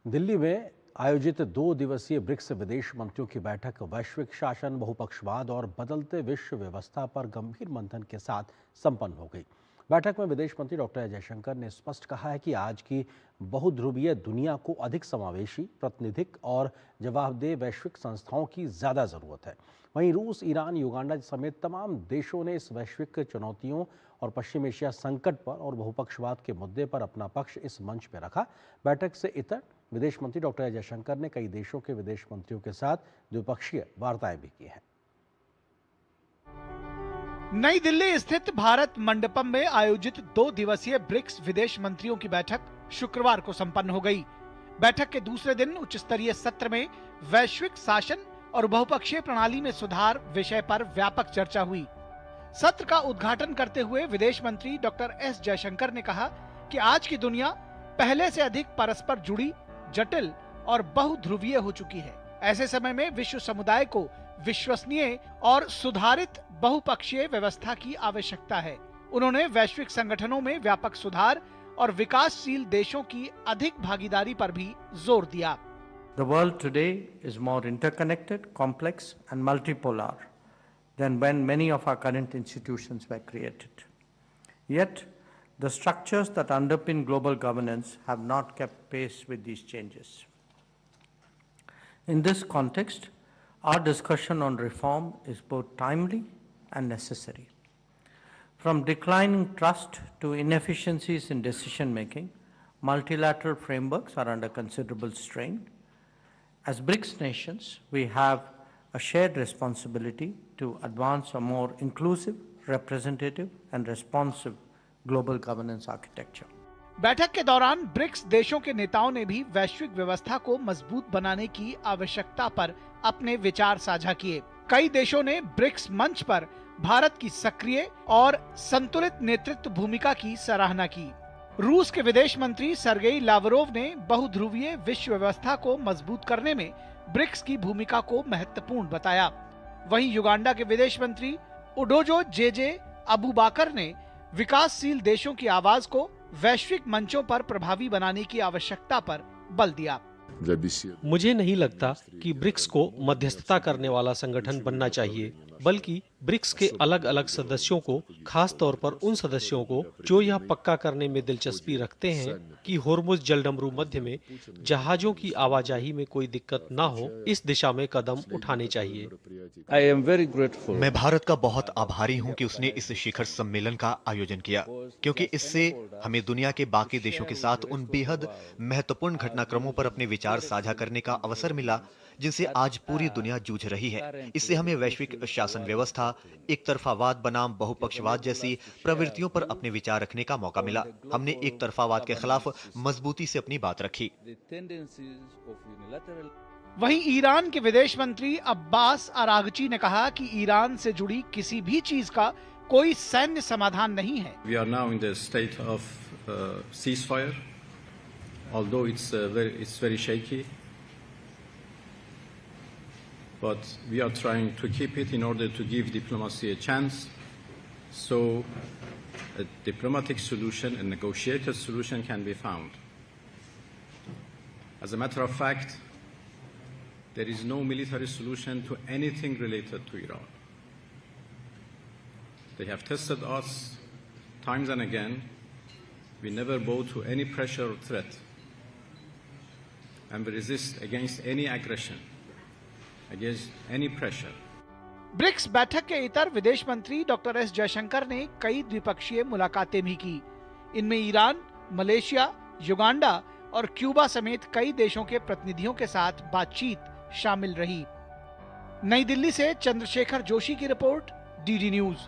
दिल्ली में आयोजित 2 दिवसीय ब्रिक्स विदेश मंत्रियों की बैठक वैश्विक शासन, बहुपक्षवाद और बदलते विश्व व्यवस्था पर गंभीर मंथन के साथ संपन्न हो गई। बैठक में विदेश मंत्री डॉक्टर एस जयशंकर ने स्पष्ट कहा है कि आज की बहुध्रुवीय दुनिया को अधिक समावेशी, प्रातिनिधिक और जवाबदेह वैश्विक संस्थाओं की ज्यादा जरूरत है। वहीं रूस, ईरान, युगांडा समेत तमाम देशों ने इस वैश्विक चुनौतियों और पश्चिम एशिया संकट पर और बहुपक्षवाद के मुद्दे पर अपना पक्ष इस मंच पर रखा। बैठक से इतर विदेश मंत्री डॉक्टर एस जयशंकर ने कई देशों के विदेश मंत्रियों के साथ द्विपक्षीय वार्ताएं भी की हैं। नई दिल्ली स्थित भारत मंडपम में आयोजित 2 दिवसीय ब्रिक्स विदेश मंत्रियों की बैठक शुक्रवार को संपन्न हो गई। बैठक के दूसरे दिन उच्च स्तरीय सत्र में वैश्विक शासन और बहुपक्षीय प्रणाली में सुधार विषय पर व्यापक चर्चा हुई। सत्र का उद्घाटन करते हुए विदेश मंत्री डॉक्टर एस जयशंकर ने कहा कि आज की दुनिया पहले से अधिक परस्पर जुड़ी, जटिल और बहुध्रुवीय हो चुकी है। ऐसे समय में विश्व समुदाय को विश्वसनीय और सुधारित बहुपक्षीय व्यवस्था की आवश्यकता है। उन्होंने वैश्विक संगठनों में व्यापक सुधार और विकासशील देशों की अधिक भागीदारी पर भी जोर दिया। The world today is more interconnected, complex and multipolar than when many of our current institutions were created. Yet, the structures that underpin global governance have not kept pace with these changes. In this context, our discussion on reform is both timely and necessary. From declining trust to inefficiencies in decision making, multilateral frameworks are under considerable strain. As BRICS nations, we have a shared responsibility to advance a more inclusive, representative and responsive global governance architecture. बैठक के दौरान BRICS देशों के नेताओं ने भी वैश्विक व्यवस्था को मजबूत बनाने की आवश्यकता पर अपने विचार साझा किए। कई देशों ने ब्रिक्स मंच पर भारत की सक्रिय और संतुलित नेतृत्व भूमिका की सराहना की। रूस के विदेश मंत्री सर्गेई लावरोव ने बहुध्रुवीय विश्व व्यवस्था को मजबूत करने में ब्रिक्स की भूमिका को महत्वपूर्ण बताया। वहीं युगांडा के विदेश मंत्री उडोजो जेजे अबुबाकर ने विकासशील देशों की आवाज को वैश्विक मंचों पर प्रभावी बनाने की आवश्यकता पर बल दिया। मुझे नहीं लगता कि ब्रिक्स को मध्यस्थता करने वाला संगठन बनना चाहिए, बल्कि ब्रिक्स के अलग अलग सदस्यों को, खास तौर पर उन सदस्यों को जो यह पक्का करने में दिलचस्पी रखते हैं कि होर्मुज जलडमरू मध्य में जहाजों की आवाजाही में कोई दिक्कत न हो, इस दिशा में कदम उठाने चाहिए। मैं भारत का बहुत आभारी हूं कि उसने इस शिखर सम्मेलन का आयोजन किया, क्योंकि इससे हमें दुनिया के बाकी देशों के साथ उन बेहद महत्वपूर्ण घटनाक्रमों पर अपने विचार साझा करने का अवसर मिला जिनसे आज पूरी दुनिया जूझ रही है। इससे हमें वैश्विक शासन व्यवस्था, एक तरफावाद बनाम बहुपक्षवाद जैसी प्रवृत्तियों पर अपने विचार रखने का मौका मिला। हमने एक तरफावाद के खिलाफ मजबूती से अपनी बात रखी। वहीं ईरान के विदेश मंत्री अब्बास अरागची ने कहा कि ईरान से जुड़ी किसी भी चीज का कोई सैन्य समाधान नहीं है। We are now in the state of ceasefire, although it's very shaky. But we are trying to keep it in order to give diplomacy a chance, so a diplomatic solution, a negotiated solution can be found. As a matter of fact, there is no military solution to anything related to Iran. They have tested us times and again. We never bow to any pressure or threat, and we resist against any aggression, against any pressure. BRICS बैठक के इतर विदेश मंत्री doctor S Jaishankar ने कई द्विपक्षीय मुलाकातें भी की। इनमें ईरान, मलेशिया, युगांडा और क्यूबा समेत कई देशों के प्रतिनिधियों के साथ बातचीत शामिल रही। नई दिल्ली से चंद्रशेखर जोशी की रिपोर्ट, डीडी न्यूज।